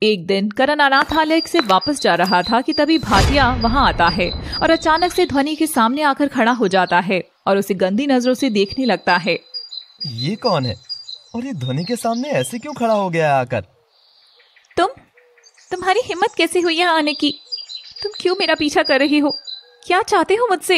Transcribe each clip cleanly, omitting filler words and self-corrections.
एक दिन करण अनाथालय से वापस जा रहा था कि तभी भाटिया वहां आता है और अचानक से ध्वनि के सामने आकर खड़ा हो जाता है और उसे गंदी नजरों से देखने लगता है। ये कौन है और ये ध्वनि के सामने ऐसे क्यों खड़ा हो गया आकर? तुम्हारी हिम्मत कैसे हुई यहाँ आने की? तुम क्यों मेरा पीछा कर रही हो? क्या चाहते हो मुझसे?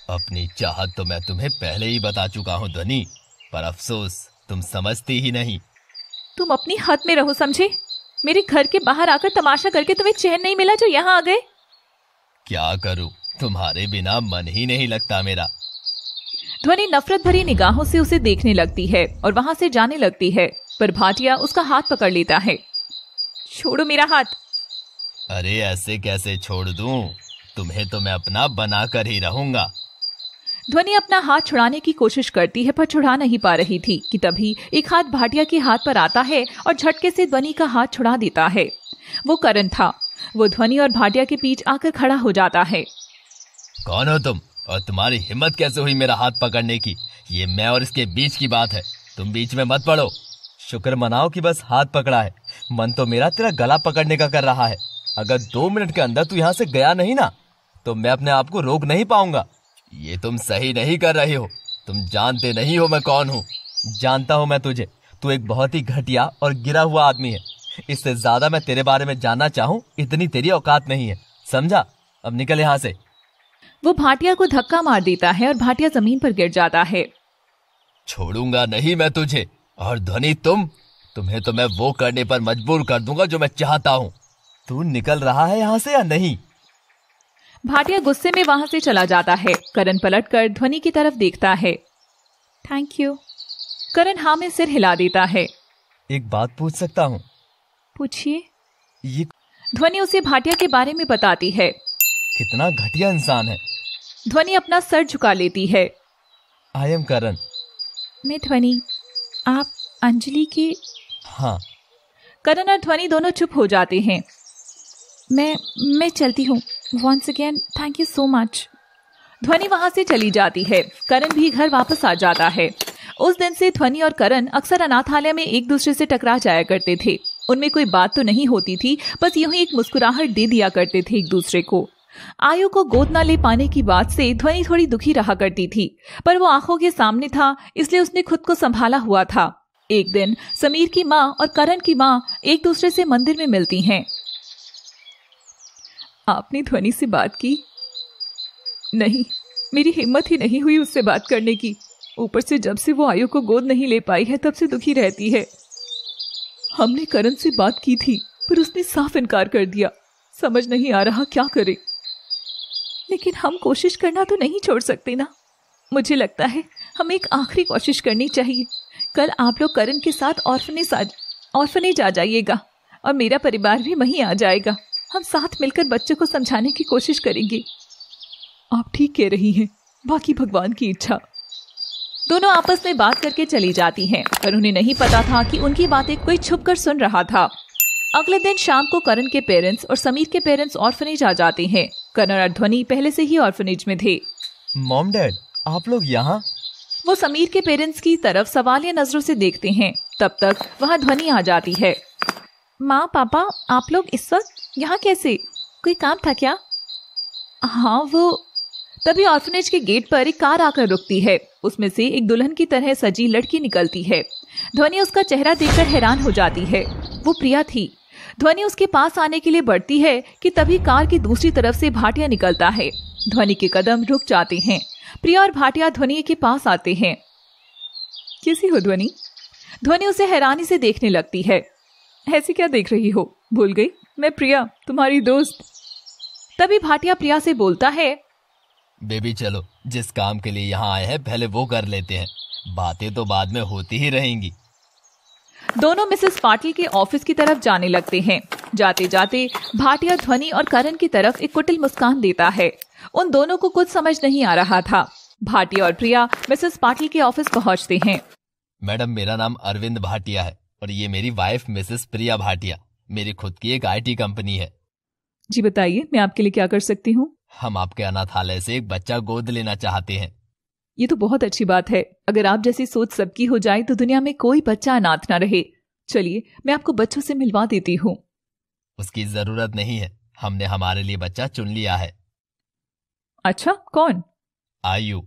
अपनी चाहत तो मैं तुम्हें पहले ही बता चुका हूँ ध्वनि, पर अफसोस तुम समझती ही नहीं। तुम अपनी हद में रहो, समझे? मेरे घर के बाहर आकर तमाशा करके तुम्हें चैन नहीं मिला जो यहाँ आ गए? क्या करूं, तुम्हारे बिना मन ही नहीं लगता मेरा। ध्वनि नफरत भरी निगाहों से उसे देखने लगती है और वहां से जाने लगती है, पर भाटिया उसका हाथ पकड़ लेता है। छोड़ो मेरा हाथ। अरे ऐसे कैसे छोड़ दूं? तुम्हें तो मैं अपना बना कर ही रहूंगा। ध्वनि अपना हाथ छुड़ाने की कोशिश करती है पर छुड़ा नहीं पा रही थी कि तभी एक हाथ भाटिया के हाथ पर आता है और झटके से ध्वनि का हाथ छुड़ा देता है। वो करण था। वो ध्वनि और भाटिया के बीच आकर खड़ा हो जाता है। कौन हो तुम और तुम्हारी हिम्मत कैसे हुई मेरा हाथ पकड़ने की? ये मैं और इसके बीच की बात है, तुम बीच में मत पड़ो। शुक्र मनाओ कि बस हाथ पकड़ा है, मन तो मेरा तेरा गला पकड़ने का कर रहा है। अगर 2 मिनट के अंदर तू यहाँ से गया नहीं ना तो मैं अपने आप को रोक नहीं पाऊंगा। ये तुम सही नहीं कर रहे हो। तुम जानते नहीं हो मैं कौन हूँ। जानता हूँ मैं तुझे, तू एक बहुत ही घटिया और गिरा हुआ आदमी है। इससे ज्यादा मैं तेरे बारे में जानना चाहूँ इतनी तेरी औकात नहीं है, समझा? अब निकल यहाँ से। वो भाटिया को धक्का मार देता है और भाटिया जमीन पर गिर जाता है। छोड़ूंगा नहीं मैं तुझे। और ध्वनि तुम्हें तो मैं वो करने पर मजबूर कर दूंगा जो मैं चाहता हूँ। तू निकल रहा है यहाँ से या नहीं? भाटिया गुस्से में वहां से चला जाता है। करण पलटकर ध्वनि की तरफ देखता है। Thank you. करण हाँ में सिर हिला देता है। एक बात पूछ सकता हूँ? पूछिए। ये ध्वनि उसे भाटिया के बारे में बताती है। कितना घटिया इंसान है। ध्वनि अपना सर झुका लेती है। आई एम करण। मैं ध्वनि। आप अंजलि के? हाँ। करण और ध्वनि दोनों चुप हो जाते हैं। मैं चलती हूँ। Once again thank you so much. ध्वनि वहां से चली जाती है। करण भी घर वापस आ जाता है। उस दिन से ध्वनि और करण अक्सर अनाथालय में एक दूसरे से टकरा जाया करते थे। उनमें कोई बात तो नहीं होती थी, बस यूं ही एक मुस्कुराहट दे दिया करते थे एक दूसरे को। आयु को गोद न ले पाने की बात से ध्वनि थोड़ी दुखी रहा करती थी, पर वो आंखों के सामने था इसलिए उसने खुद को संभाला हुआ था। एक दिन समीर की माँ और करण की माँ एक दूसरे से मंदिर में मिलती हैं। आपने ध्वनि से बात की? नहीं, मेरी हिम्मत ही नहीं हुई उससे बात करने की। ऊपर से जब से वो आयु को गोद नहीं ले पाई है तब से दुखी रहती है। हमने करण से बात की थी पर उसने साफ इनकार कर दिया। समझ नहीं आ रहा क्या करे। लेकिन हम कोशिश करना तो नहीं छोड़ सकते ना। मुझे लगता है हमें एक आखिरी कोशिश करनी चाहिए। कल आप लोग करण के साथ ऑर्फनेज आ जाइएगा और मेरा परिवार भी वहीं आ जाएगा। हम साथ मिलकर बच्चों को समझाने की कोशिश करेंगे। आप ठीक कह रही हैं, बाकी भगवान की इच्छा। दोनों आपस में बात करके चली जाती हैं, पर उन्हें नहीं पता था कि उनकी बातें कोई छुपकर सुन रहा था। अगले दिन शाम को करण के पेरेंट्स और समीर के पेरेंट्स ऑर्फनेज आ जाते हैं। करण और ध्वनि पहले से ही ऑर्फनेज में थे। मॉम डैड, आप लोग यहाँ? वो समीर के पेरेंट्स की तरफ सवालिया नजरों से देखते हैं। तब तक वहाँ ध्वनि आ जाती है। माँ पापा, आप लोग इस वक्त यहाँ कैसे? कोई काम था क्या? हाँ, वो तभी ऑर्फनेज के गेट पर एक कार आकर रुकती है। उसमें से एक दुल्हन की तरह सजी लड़की निकलती है। ध्वनि उसका चेहरा देखकर हैरान हो जाती है। वो प्रिया थी। ध्वनि उसके पास आने के लिए बढ़ती है कि तभी कार की दूसरी तरफ से भाटिया निकलता है। ध्वनि के कदम रुक जाते हैं। प्रिया और भाटिया ध्वनि के पास आते हैं। कैसी हो ध्वनि? ध्वनि उसे हैरानी से देखने लगती है। ऐसी क्या देख रही हो? भूल गई? मैं प्रिया, तुम्हारी दोस्त। तभी भाटिया प्रिया से बोलता है, बेबी चलो, जिस काम के लिए यहाँ आए हैं पहले वो कर लेते हैं। बातें तो बाद में होती ही रहेंगी। दोनों मिसेस पाटिल के ऑफिस की तरफ जाने लगते हैं। जाते जाते भाटिया ध्वनि और करण की तरफ एक कुटिल मुस्कान देता है। उन दोनों को कुछ समझ नहीं आ रहा था। भाटिया और प्रिया मिसेस पाटिल के ऑफिस पहुंचते हैं। मैडम, मेरा नाम अरविंद भाटिया है और ये मेरी वाइफ मिसेस प्रिया भाटिया। मेरी खुद की एक IT कंपनी है। जी बताइए, मैं आपके लिए क्या कर सकती हूँ? हम आपके अनाथालय से एक बच्चा गोद लेना चाहते हैं। ये तो बहुत अच्छी बात है। अगर आप जैसी सोच सबकी हो जाए तो दुनिया में कोई बच्चा अनाथ ना रहे। चलिए मैं आपको बच्चों से मिलवा देती हूँ। उसकी जरूरत नहीं है, हमने हमारे लिए बच्चा चुन लिया है। अच्छा, कौन? आयु।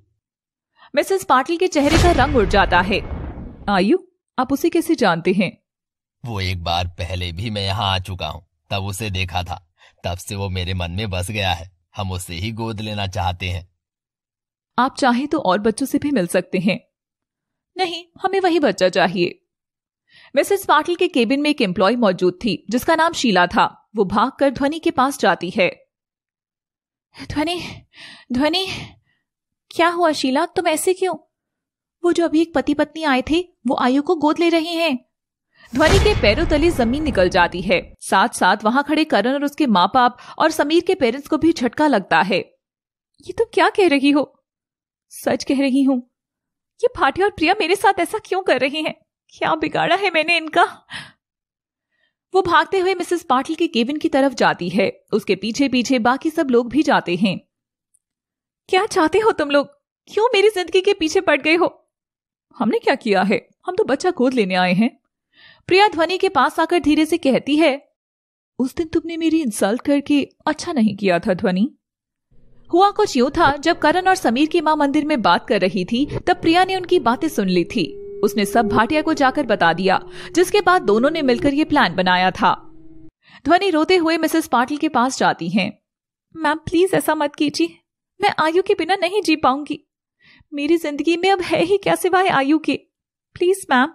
मिसेस पाटिल के चेहरे का रंग उड़ जाता है। आयु? आप उसे कैसे जानते हैं? वो एक बार पहले भी मैं यहाँ आ चुका हूँ, तब उसे देखा था, तब से वो मेरे मन में बस गया है। हम उसे ही गोद लेना चाहते हैं। आप चाहे तो और बच्चों से भी मिल सकते हैं। नहीं, हमें वही बच्चा चाहिए। मिसेस पाटिल के केबिन में एक एम्प्लॉय मौजूद थी जिसका नाम शीला था। वो भागकर ध्वनि के पास जाती है। ध्वनि, ध्वनि, क्या हुआ शीला, तुम ऐसे क्यों? वो जो अभी एक पति पत्नी आए थे वो आयु को गोद ले रहे हैं। ध्वनि के पैरों तले जमीन निकल जाती है। साथ साथ वहां खड़े करण और उसके माँ बाप और समीर के पेरेंट्स को भी झटका लगता है। ये तुम क्या कह रही हो? सच कह रही हूं। ये भाटिया और प्रिया मेरे साथ ऐसा क्यों कर रही हैं? क्या बिगाड़ा है मैंने इनका? वो भागते हुए मिसेस पाटिल के केबिन की तरफ जाती है। उसके पीछे पीछे बाकी सब लोग भी जाते हैं। क्या चाहते हो तुम लोग? क्यों मेरी जिंदगी के पीछे पड़ गए हो? हमने क्या किया है? हम तो बच्चा गोद लेने आए हैं। प्रिया ध्वनि के पास आकर धीरे से कहती है, उस दिन तुमने मेरी इंसल्ट करके अच्छा नहीं किया था ध्वनि। हुआ कुछ यूं था, जब करण और समीर की मां मंदिर में बात कर रही थी तब प्रिया ने उनकी बातें सुन ली थी। उसने सब भाटिया को जाकर बता दिया, जिसके बाद दोनों ने मिलकर ये प्लान बनाया था। ध्वनि रोते हुए मिसेस पाटिल के पास जाती हैं। मैम प्लीज ऐसा मत कीजिए, मैं आयु के बिना नहीं जी पाऊंगी। मेरी जिंदगी में अब है ही क्या सिवाय आयु के। Please ma'am.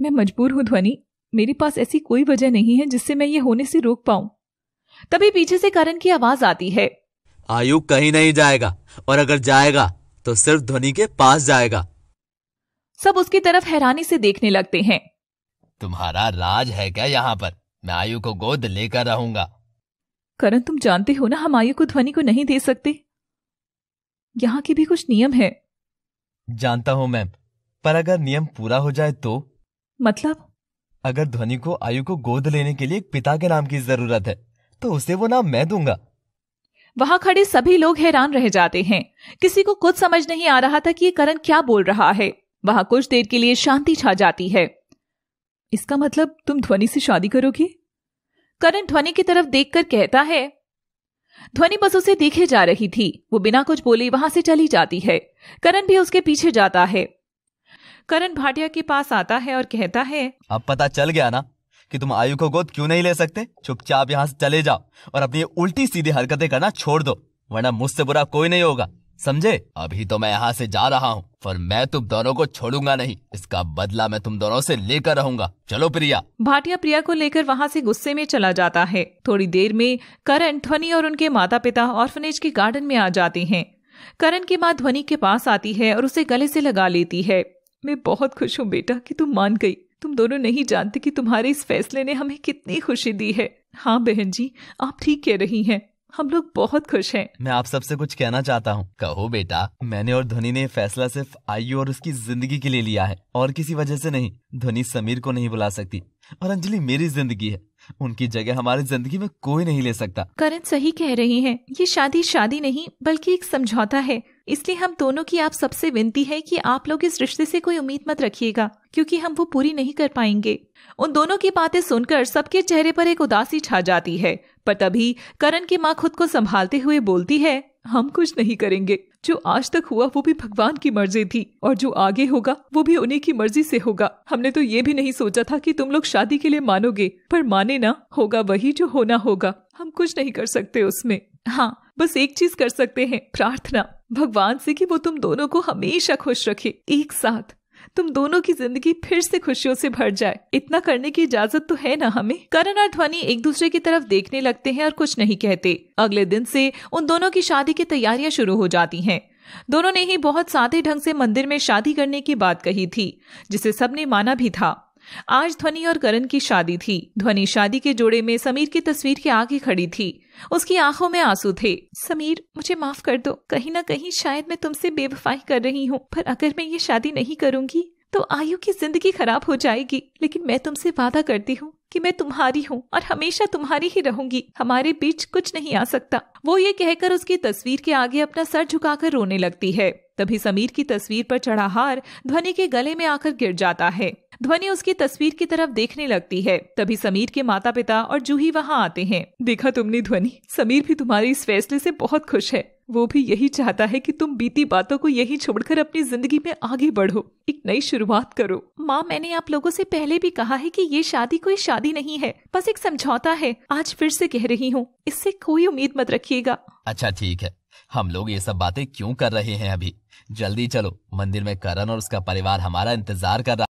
मैं मजबूर हूं ध्वनि, मेरे पास ऐसी कोई वजह नहीं है जिससे मैं ये होने से रोक पाऊं। तभी पीछे से करण की आवाज आती है, आयु कहीं नहीं जाएगा, और अगर जाएगा तो सिर्फ ध्वनि के पास जाएगा। सब उसकी तरफ हैरानी से देखने लगते हैं। तुम्हारा राज है क्या यहाँ पर? मैं आयु को गोद लेकर रहूंगा। करण तुम जानते हो ना, हम आयु को ध्वनि को नहीं दे सकते। यहाँ के भी कुछ नियम है। जानता हूँ मैम, पर अगर नियम पूरा हो जाए तो? मतलब? अगर ध्वनि को आयु को गोद लेने के लिए एक पिता के नाम की जरूरत है तो उसे वो नाम मैं दूंगा। वहां खड़े सभी लोग हैरान रह जाते हैं। किसी को कुछ समझ नहीं आ रहा था कि ये करण क्या बोल रहा है। वहां कुछ देर के लिए शांति छा जाती है। इसका मतलब तुम ध्वनि से शादी करोगे? करण ध्वनि की तरफ देखकर कहता है। ध्वनि बस उसे देखे जा रही थी। वो बिना कुछ बोले वहां से चली जाती है। करण भी उसके पीछे जाता है। करण भाटिया के पास आता है और कहता है, अब पता चल गया ना कि तुम आयु को गोद क्यों नहीं ले सकते। चुपचाप यहाँ से चले जाओ और अपनी उल्टी सीधी हरकतें करना छोड़ दो, वरना मुझसे बुरा कोई नहीं होगा, समझे? अभी तो मैं यहाँ से जा रहा हूँ, पर मैं तुम दोनों को छोड़ूंगा नहीं। इसका बदला मैं तुम दोनों से लेकर रहूंगा। चलो प्रिया। भाटिया प्रिया को लेकर वहां से गुस्से में चला जाता है। थोड़ी देर में करण, ध्वनि और उनके माता पिता ऑर्फनेज के गार्डन में आ जाते हैं। करण की माँ ध्वनि के पास आती है और उसे गले से लगा लेती है। मैं बहुत खुश हूँ बेटा कि तुम मान गई। तुम दोनों नहीं जानते कि तुम्हारे इस फैसले ने हमें कितनी खुशी दी है। हाँ बहन जी, आप ठीक कह रही हैं, हम लोग बहुत खुश हैं। मैं आप सबसे कुछ कहना चाहता हूँ। कहो बेटा। मैंने और ध्वनि ने फैसला सिर्फ आयु और उसकी जिंदगी के लिए लिया है और किसी वजह से नहीं। ध्वनि समीर को नहीं बुला सकती और अंजलि मेरी जिंदगी है, उनकी जगह हमारी जिंदगी में कोई नहीं ले सकता। करण सही कह रही हैं। ये शादी नहीं बल्कि एक समझौता है। इसलिए हम दोनों की आप सबसे विनती है कि आप लोग इस रिश्ते से कोई उम्मीद मत रखिएगा, क्योंकि हम वो पूरी नहीं कर पाएंगे। उन दोनों की बातें सुनकर सबके चेहरे पर एक उदासी छा जाती है। पर तभी करण की माँ खुद को संभालते हुए बोलती है, हम कुछ नहीं करेंगे। जो आज तक हुआ वो भी भगवान की मर्जी थी और जो आगे होगा वो भी उन्हीं की मर्जी से होगा। हमने तो ये भी नहीं सोचा था कि तुम लोग शादी के लिए मानोगे, पर माने ना, होगा वही जो होना होगा। हम कुछ नहीं कर सकते उसमें। हाँ, बस एक चीज कर सकते हैं, प्रार्थना भगवान से कि वो तुम दोनों को हमेशा खुश रखे, एक साथ तुम दोनों की जिंदगी फिर से खुशियों से भर जाए। इतना करने की इजाजत तो है ना हमें। करण और ध्वनि एक दूसरे की तरफ देखने लगते हैं और कुछ नहीं कहते। अगले दिन से उन दोनों की शादी की तैयारियां शुरू हो जाती हैं। दोनों ने ही बहुत सादे ढंग से मंदिर में शादी करने की बात कही थी, जिसे सबने माना भी था। आज ध्वनि और करण की शादी थी। ध्वनि शादी के जोड़े में समीर की तस्वीर के आगे खड़ी थी। उसकी आंखों में आंसू थे। समीर, मुझे माफ कर दो। कहीं ना कहीं शायद मैं तुमसे बेवफाई कर रही हूँ, पर अगर मैं ये शादी नहीं करूंगी तो आयु की जिंदगी खराब हो जाएगी। लेकिन मैं तुमसे वादा करती हूँ कि मैं तुम्हारी हूँ और हमेशा तुम्हारी ही रहूंगी। हमारे बीच कुछ नहीं आ सकता। वो ये कहकर उसकी तस्वीर के आगे अपना सर झुकाकर रोने लगती है। तभी समीर की तस्वीर पर चढ़ा हार ध्वनि के गले में आकर गिर जाता है। ध्वनि उसकी तस्वीर की तरफ देखने लगती है। तभी समीर के माता पिता और जूही वहाँ आते हैं। देखा तुमने ध्वनि, समीर भी तुम्हारे इस फैसले से बहुत खुश है। वो भी यही चाहता है कि तुम बीती बातों को यही छोड़कर अपनी जिंदगी में आगे बढ़ो, एक नई शुरुआत करो। माँ, मैंने आप लोगों से पहले भी कहा है कि ये शादी कोई शादी नहीं है, बस एक समझौता है। आज फिर से कह रही हूँ, इससे कोई उम्मीद मत रखिएगा। अच्छा ठीक है, हम लोग ये सब बातें क्यों कर रहे हैं अभी? जल्दी चलो, मंदिर में करण और उसका परिवार हमारा इंतजार कर रहा